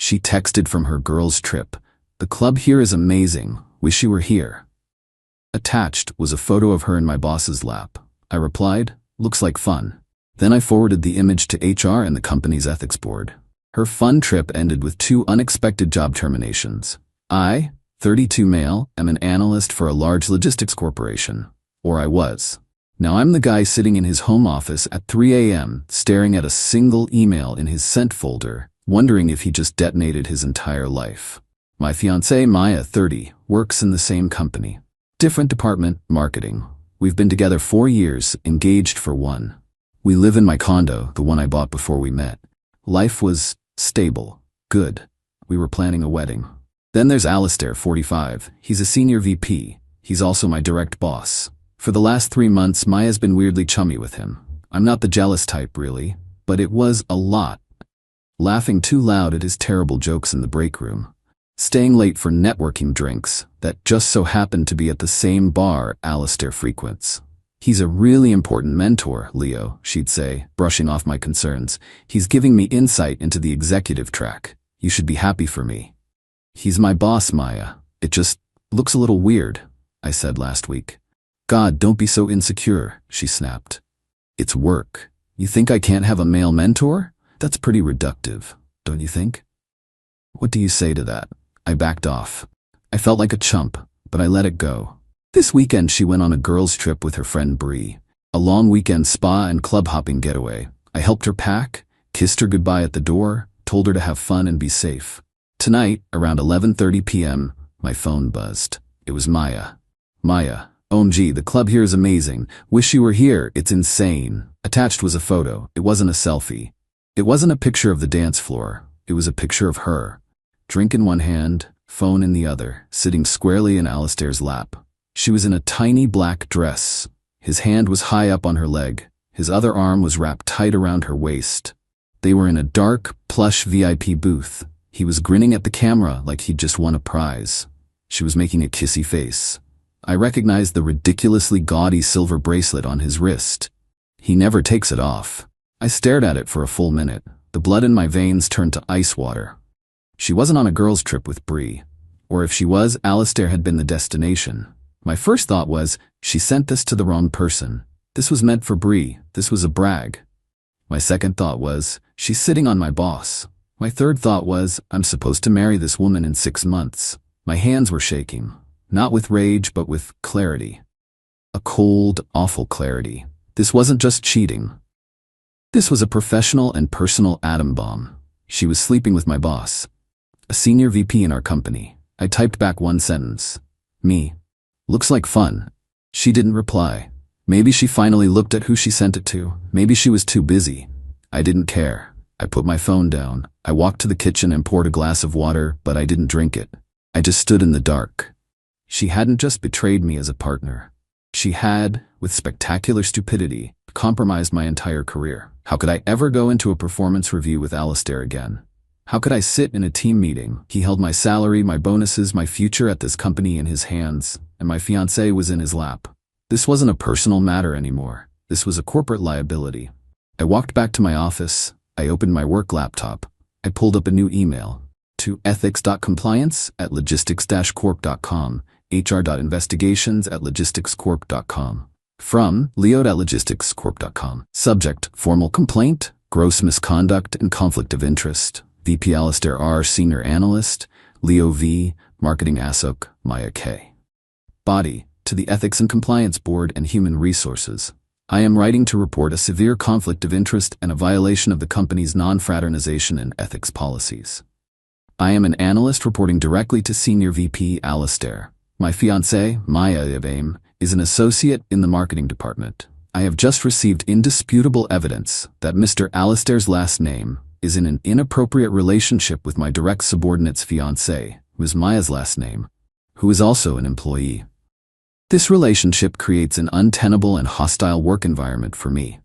She texted from her girls' trip. "The club here is amazing. Wish you were here." Attached was a photo of her in my boss's lap. I replied, "Looks like fun." Then I forwarded the image to HR and the company's ethics board. Her fun trip ended with 2 unexpected job terminations. I, 32 male, am an analyst for a large logistics corporation. Or I was. Now I'm the guy sitting in his home office at 3 a.m. staring at a single email in his sent folder, wondering if he just detonated his entire life. My fiancée, Maya, 30, works in the same company. Different department, marketing. We've been together 4 years, engaged for 1. We live in my condo, the one I bought before we met. Life was stable, good. We were planning a wedding. Then there's Alistair, 45. He's a senior VP. He's also my direct boss. For the last 3 months, Maya's been weirdly chummy with him. I'm not the jealous type, really, but it was a lot. Laughing too loud at his terrible jokes in the break room. Staying late for networking drinks that just so happened to be at the same bar Alistair frequents. "He's a really important mentor, Leo," she'd say, brushing off my concerns. "He's giving me insight into the executive track. You should be happy for me." "He's my boss, Maya. It just looks a little weird," I said last week. "God, don't be so insecure," she snapped. "It's work. You think I can't have a male mentor? That's pretty reductive, don't you think?" "What do you say to that?" I backed off. I felt like a chump, but I let it go. This weekend she went on a girls' trip with her friend Bree. A long weekend spa and club hopping getaway. I helped her pack, kissed her goodbye at the door, told her to have fun and be safe. Tonight, around 11:30 p.m., my phone buzzed. It was Maya. "Maya, OMG, the club here is amazing. Wish you were here, it's insane." Attached was a photo. It wasn't a selfie. It wasn't a picture of the dance floor. It was a picture of her. Drink in one hand, phone in the other, sitting squarely in Alistair's lap. She was in a tiny black dress. His hand was high up on her leg. His other arm was wrapped tight around her waist. They were in a dark, plush VIP booth. He was grinning at the camera like he'd just won a prize. She was making a kissy face. I recognized the ridiculously gaudy silver bracelet on his wrist. He never takes it off. I stared at it for a full minute. The blood in my veins turned to ice water. She wasn't on a girls' trip with Bree. Or if she was, Alistair had been the destination. My first thought was, she sent this to the wrong person. This was meant for Bree. This was a brag. My second thought was, she's sitting on my boss. My third thought was, I'm supposed to marry this woman in 6 months. My hands were shaking. Not with rage, but with clarity. A cold, awful clarity. This wasn't just cheating. This was a professional and personal atom bomb. She was sleeping with my boss. A senior VP in our company. I typed back one sentence. Me. Looks like fun. She didn't reply. Maybe she finally looked at who she sent it to. Maybe she was too busy. I didn't care. I put my phone down. I walked to the kitchen and poured a glass of water, but I didn't drink it. I just stood in the dark. She hadn't just betrayed me as a partner. She had, with spectacular stupidity, compromised my entire career. How could I ever go into a performance review with Alistair again? How could I sit in a team meeting? He held my salary, my bonuses, my future at this company in his hands, and my fiancée was in his lap. This wasn't a personal matter anymore. This was a corporate liability. I walked back to my office. I opened my work laptop. I pulled up a new email to ethics.compliance@logistics-corp.com, hr.investigations@logisticscorp.com. From leo@logisticscorp.com. Subject, formal complaint, gross misconduct and conflict of interest. VP Alistair R, Senior Analyst, Leo V, Marketing ASOC, Maya K. Body, to the Ethics and Compliance Board and Human Resources. I am writing to report a severe conflict of interest and a violation of the company's non-fraternization and ethics policies. I am an analyst reporting directly to Senior VP Alistair. My fiancée, Maya Avaim, is an associate in the marketing department. I have just received indisputable evidence that Mr. Alistair's last name is in an inappropriate relationship with my direct subordinate's fiancée, who is Maya's last name, who is also an employee. This relationship creates an untenable and hostile work environment for me.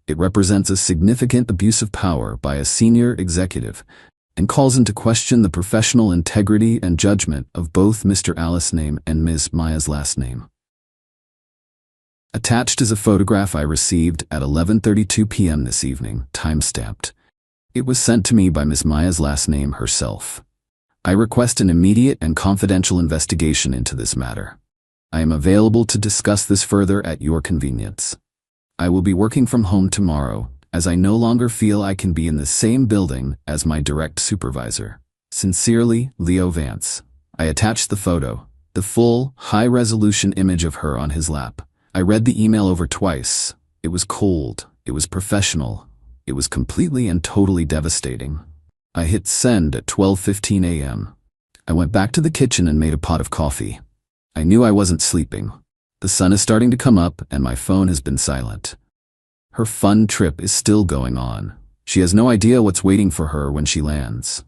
It represents a significant abuse of power by a senior executive and calls into question the professional integrity and judgment of both Mr. Alice's name and Ms. Maya's last name. Attached is a photograph I received at 11:32 p.m. this evening, time-stamped. It was sent to me by Miss Maya's last name herself. I request an immediate and confidential investigation into this matter. I am available to discuss this further at your convenience. I will be working from home tomorrow, as I no longer feel I can be in the same building as my direct supervisor. Sincerely, Leo Vance. I attached the photo, the full, high-resolution image of her on his lap. I read the email over twice. It was cold. It was professional. It was completely and totally devastating. I hit send at 12:15 a.m. I went back to the kitchen and made a pot of coffee. I knew I wasn't sleeping. The sun is starting to come up and my phone has been silent. Her fun trip is still going on. She has no idea what's waiting for her when she lands.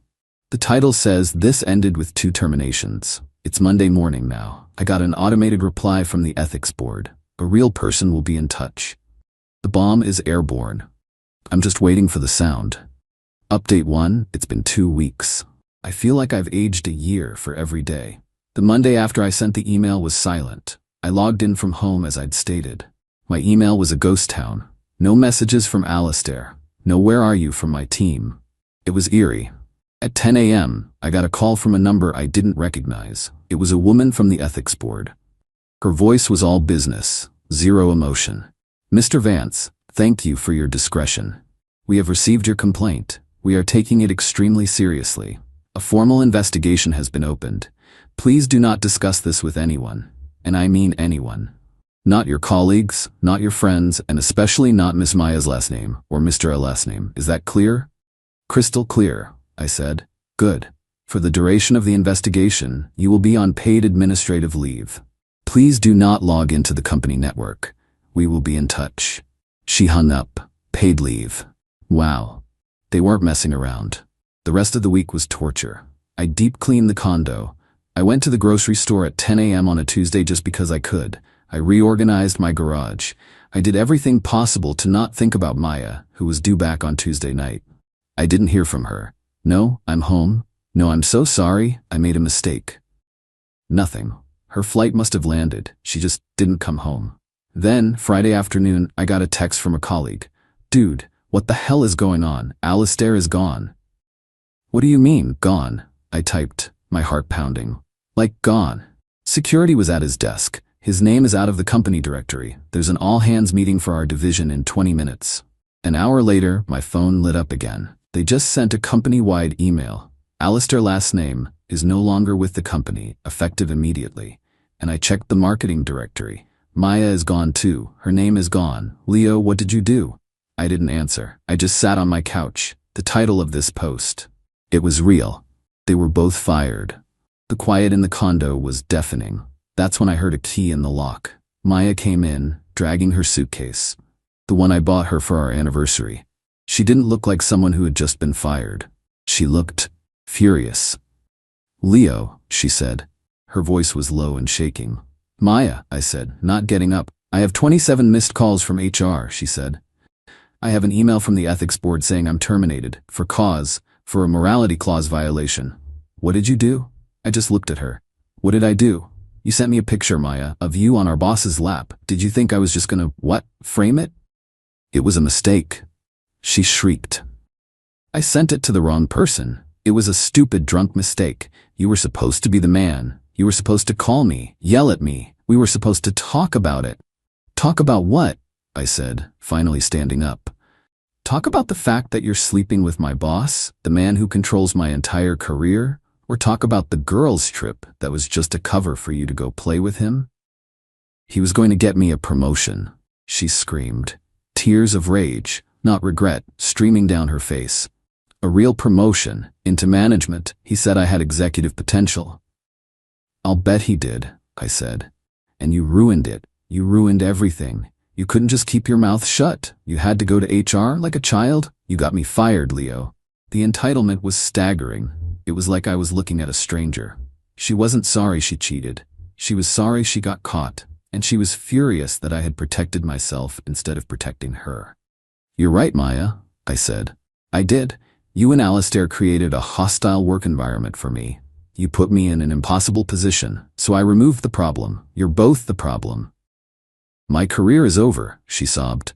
The title says this ended with 2 terminations. It's Monday morning now. I got an automated reply from the ethics board. A real person will be in touch. The bomb is airborne. I'm just waiting for the sound. Update 1, it's been 2 weeks. I feel like I've aged a year for every day. The Monday after I sent the email was silent. I logged in from home as I'd stated. My email was a ghost town. No messages from Alistair. No where are you from my team. It was eerie. At 10 a.m., I got a call from a number I didn't recognize. It was a woman from the ethics board. Her voice was all business, zero emotion. Mr. Vance, thank you for your discretion. We have received your complaint. We are taking it extremely seriously. A formal investigation has been opened. Please do not discuss this with anyone, and I mean anyone. Not your colleagues, not your friends, and especially not Miss Maya's last name or Mr. A's last name. Is that clear? Crystal clear, I said. Good. For the duration of the investigation, you will be on paid administrative leave. Please do not log into the company network. We will be in touch. She hung up. Paid leave. Wow. They weren't messing around. The rest of the week was torture. I deep cleaned the condo. I went to the grocery store at 10 a.m. on a Tuesday just because I could. I reorganized my garage. I did everything possible to not think about Maya, who was due back on Tuesday night. I didn't hear from her. No, I'm home. No, I'm so sorry. I made a mistake. Nothing. Her flight must have landed. She just didn't come home. Then, Friday afternoon, I got a text from a colleague. Dude, what the hell is going on? Alistair is gone. What do you mean, gone? I typed, my heart pounding. Like gone. Security was at his desk. His name is out of the company directory. There's an all-hands meeting for our division in 20 minutes. An hour later, my phone lit up again. They just sent a company-wide email. Alistair last name is no longer with the company, effective immediately. And I checked the marketing directory. Maya is gone too. Her name is gone. Leo, what did you do? I didn't answer. I just sat on my couch. The title of this post. It was real. They were both fired. The quiet in the condo was deafening. That's when I heard a key in the lock. Maya came in, dragging her suitcase. The one I bought her for our anniversary. She didn't look like someone who had just been fired. She looked furious. Leo, she said. Her voice was low and shaking. Maya, I said, not getting up. I have 27 missed calls from HR, she said. I have an email from the ethics board saying I'm terminated, for a morality clause violation. What did you do? I just looked at her. What did I do? You sent me a picture, Maya, of you on our boss's lap. Did you think I was just gonna, frame it? It was a mistake. She shrieked. I sent it to the wrong person. It was a stupid drunk mistake. You were supposed to be the man. You were supposed to call me, yell at me. We were supposed to talk about it. Talk about what? I said, finally standing up. Talk about the fact that you're sleeping with my boss, the man who controls my entire career, or talk about the girls' trip that was just a cover for you to go play with him? He was going to get me a promotion, she screamed. Tears of rage, not regret, streaming down her face. A real promotion, into management. He said I had executive potential. I'll bet he did, I said. And you ruined it. You ruined everything. You couldn't just keep your mouth shut. You had to go to HR like a child. You got me fired, Leo. The entitlement was staggering. It was like I was looking at a stranger. She wasn't sorry she cheated. She was sorry she got caught. And she was furious that I had protected myself instead of protecting her. You're right, Maya, I said. I did. You and Alistair created a hostile work environment for me. You put me in an impossible position, so I removed the problem. You're both the problem. My career is over, she sobbed.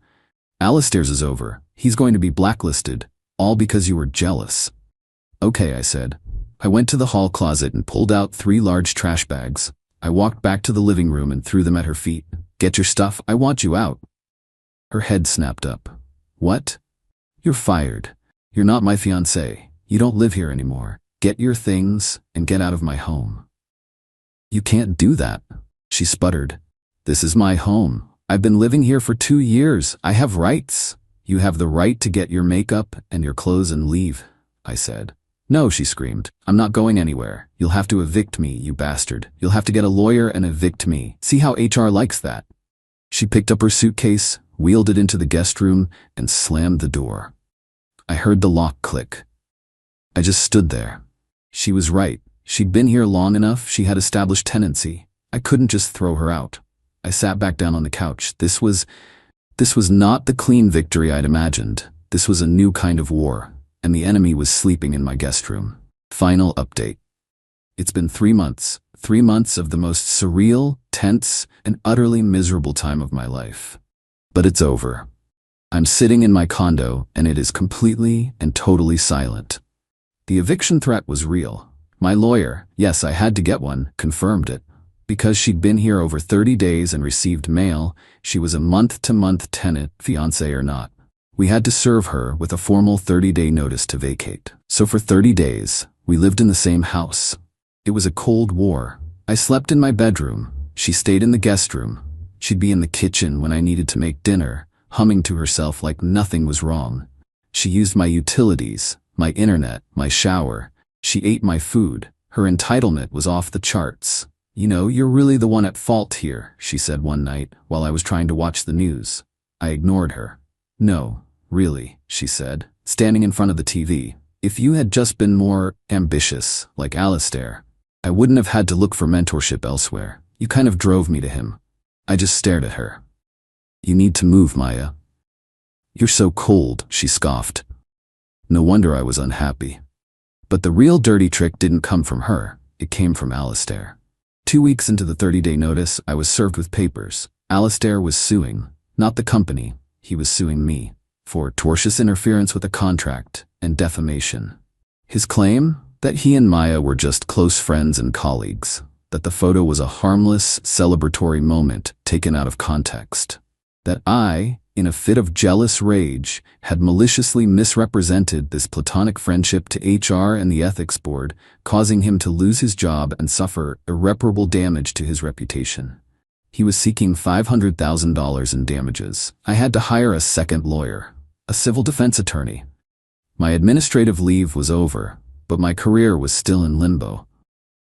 Alistair's is over. He's going to be blacklisted. All because you were jealous. Okay, I said. I went to the hall closet and pulled out 3 large trash bags. I walked back to the living room and threw them at her feet. Get your stuff, I want you out. Her head snapped up. What? You're fired. You're not my fiancé. You don't live here anymore. Get your things and get out of my home. You can't do that, she sputtered. This is my home. I've been living here for 2 years. I have rights. You have the right to get your makeup and your clothes and leave, I said. No, she screamed. I'm not going anywhere. You'll have to evict me, you bastard. You'll have to get a lawyer and evict me. See how HR likes that. She picked up her suitcase, wheeled it into the guest room, and slammed the door. I heard the lock click. I just stood there. She was right. She'd been here long enough. She had established tenancy. I couldn't just throw her out. I sat back down on the couch. This was not the clean victory I'd imagined. This was a new kind of war, and the enemy was sleeping in my guest room. Final update. It's been 3 months. 3 months of the most surreal, tense, and utterly miserable time of my life. But it's over. I'm sitting in my condo, and it is completely and totally silent. The eviction threat was real. My lawyer, yes, I had to get one, confirmed it. Because she'd been here over 30 days and received mail, she was a month-to-month tenant, fiancé or not. We had to serve her with a formal 30-day notice to vacate. So for 30 days, we lived in the same house. It was a cold war. I slept in my bedroom. She stayed in the guest room. She'd be in the kitchen when I needed to make dinner, humming to herself like nothing was wrong. She used my utilities, my internet, my shower. She ate my food. Her entitlement was off the charts. You know, you're really the one at fault here, she said one night while I was trying to watch the news. I ignored her. No, really, she said, standing in front of the TV. If you had just been more ambitious, like Alistair, I wouldn't have had to look for mentorship elsewhere. You kind of drove me to him. I just stared at her. You need to move, Maya. You're so cold, she scoffed. No wonder I was unhappy. But the real dirty trick didn't come from her. It came from Alistair. 2 weeks into the 30-day notice, I was served with papers. Alistair was suing, not the company. He was suing me for tortious interference with a contract and defamation. His claim? That he and Maya were just close friends and colleagues. That the photo was a harmless, celebratory moment taken out of context. That I, in a fit of jealous rage, had maliciously misrepresented this platonic friendship to HR and the ethics board, causing him to lose his job and suffer irreparable damage to his reputation. He was seeking $500,000 in damages. I had to hire a second lawyer, a civil defense attorney. My administrative leave was over, but my career was still in limbo.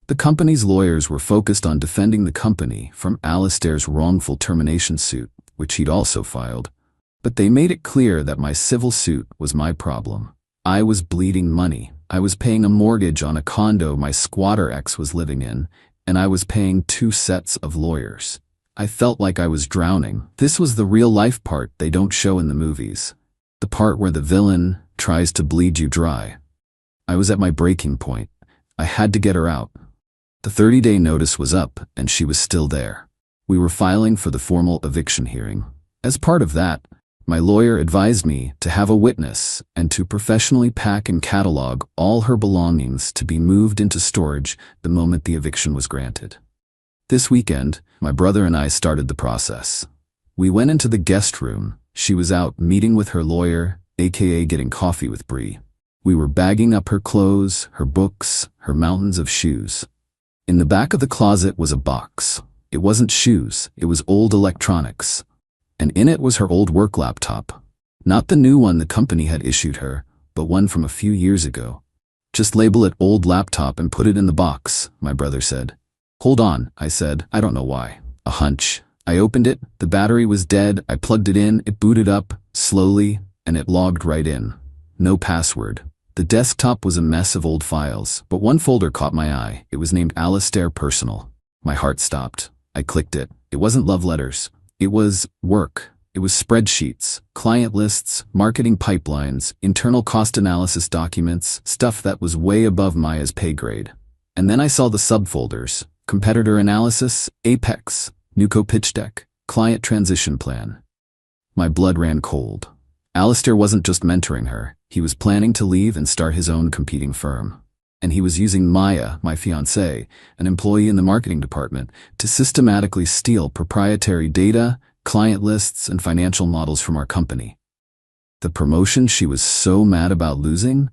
The company's lawyers were focused on defending the company from Alistair's wrongful termination suit, which he'd also filed. But they made it clear that my civil suit was my problem. I was bleeding money. I was paying a mortgage on a condo my squatter ex was living in, and I was paying 2 sets of lawyers. I felt like I was drowning. This was the real-life part they don't show in the movies. The part where the villain tries to bleed you dry. I was at my breaking point. I had to get her out. The 30-day notice was up, and she was still there. We were filing for the formal eviction hearing. As part of that, my lawyer advised me to have a witness and to professionally pack and catalog all her belongings to be moved into storage the moment the eviction was granted. This weekend, my brother and I started the process. We went into the guest room. She was out meeting with her lawyer, aka getting coffee with Bree. We were bagging up her clothes, her books, her mountains of shoes. In the back of the closet was a box. It wasn't shoes, it was old electronics. And in it was her old work laptop. Not the new one the company had issued her, but one from a few years ago. Just label it old laptop and put it in the box, my brother said. Hold on, I said, I don't know why. A hunch. I opened it, the battery was dead, I plugged it in, it booted up, slowly, and it logged right in. No password. The desktop was a mess of old files, but one folder caught my eye. It was named Alistair Personal. My heart stopped. I clicked it. It wasn't love letters. It was work. It was spreadsheets, client lists, marketing pipelines, internal cost analysis documents, stuff that was way above Maya's pay grade. And then I saw the subfolders: competitor analysis, Apex, Nuco pitch deck, client transition plan. My blood ran cold. Alistair wasn't just mentoring her. He was planning to leave and start his own competing firm. And he was using Maya, my fiancée, an employee in the marketing department, to systematically steal proprietary data, client lists, and financial models from our company. The promotion she was so mad about losing?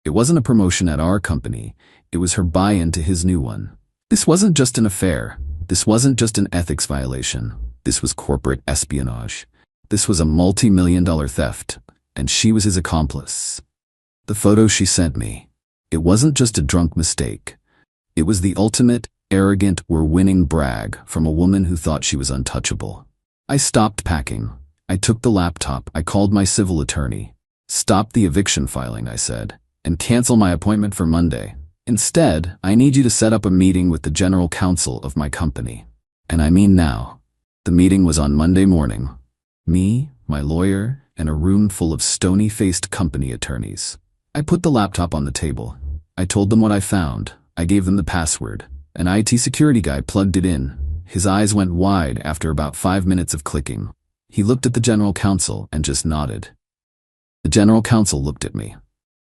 It wasn't a promotion at our company. It was her buy-in to his new one. This wasn't just an affair. This wasn't just an ethics violation. This was corporate espionage. This was a multi-million-dollar theft, and she was his accomplice. The photo she sent me. It wasn't just a drunk mistake. It was the ultimate, arrogant, we're winning brag from a woman who thought she was untouchable. I stopped packing. I took the laptop. I called my civil attorney. Stop the eviction filing, I said, and cancel my appointment for Monday. Instead, I need you to set up a meeting with the general counsel of my company. And I mean now. The meeting was on Monday morning. Me, my lawyer, and a room full of stony-faced company attorneys. I put the laptop on the table. I told them what I found. I gave them the password. An IT security guy plugged it in. His eyes went wide after about 5 minutes of clicking. He looked at the general counsel and just nodded. The general counsel looked at me.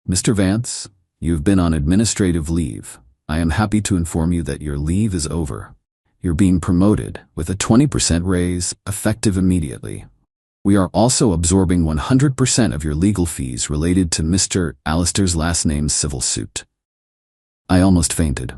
Mr. Vance, you've been on administrative leave. I am happy to inform you that your leave is over. You're being promoted with a 20% raise, effective immediately. We are also absorbing 100% of your legal fees related to Mr. Alistair's last name's civil suit. I almost fainted.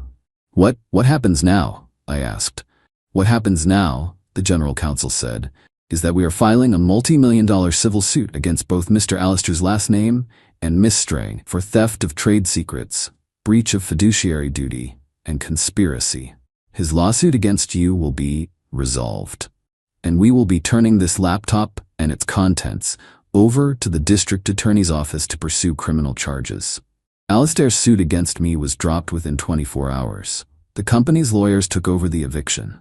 What happens now? I asked. What happens now, the general counsel said, is that we are filing a multi-million-dollar civil suit against both Mr. Alistair's last name and Miss Stray for theft of trade secrets, breach of fiduciary duty, and conspiracy. His lawsuit against you will be resolved. And we will be turning this laptop and its contents over to the district attorney's office to pursue criminal charges. Alistair's suit against me was dropped within 24 hours. The company's lawyers took over the eviction.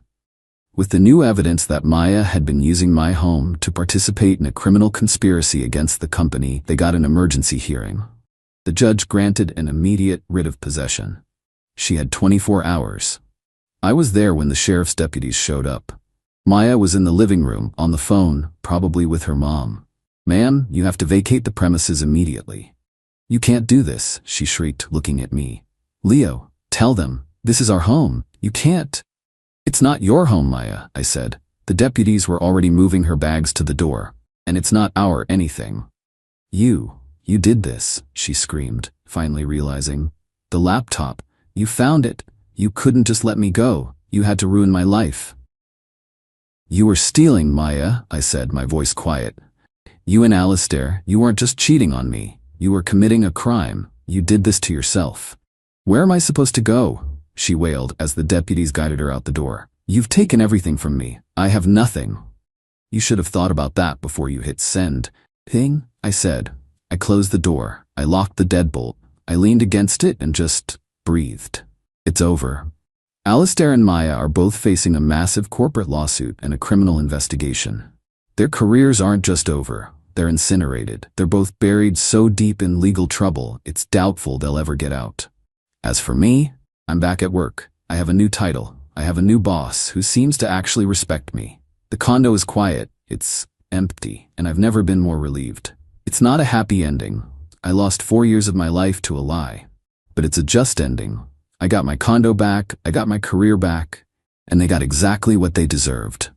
With the new evidence that Maya had been using my home to participate in a criminal conspiracy against the company, they got an emergency hearing. The judge granted an immediate writ of possession. She had 24 hours. I was there when the sheriff's deputies showed up. Maya was in the living room, on the phone, probably with her mom. Ma'am, you have to vacate the premises immediately. You can't do this, she shrieked, looking at me. Leo, tell them, this is our home. You can't. It's not your home, Maya, I said. The deputies were already moving her bags to the door. And it's not our anything. You did this, she screamed, finally realizing. The laptop, you found it. You couldn't just let me go. You had to ruin my life. You were stealing, Maya, I said, my voice quiet. You and Alistair, you weren't just cheating on me. You were committing a crime. You did this to yourself. Where am I supposed to go? She wailed as the deputies guided her out the door. You've taken everything from me. I have nothing. You should have thought about that before you hit send. Ping, I said. I closed the door. I locked the deadbolt. I leaned against it and just breathed. It's over. Alistair and Maya are both facing a massive corporate lawsuit and a criminal investigation. Their careers aren't just over. They're incinerated. They're both buried so deep in legal trouble, it's doubtful they'll ever get out. As for me, I'm back at work. I have a new title. I have a new boss who seems to actually respect me. The condo is quiet. It's empty, and I've never been more relieved. It's not a happy ending. I lost 4 years of my life to a lie. But it's a just ending. I got my condo back, I got my career back, and they got exactly what they deserved.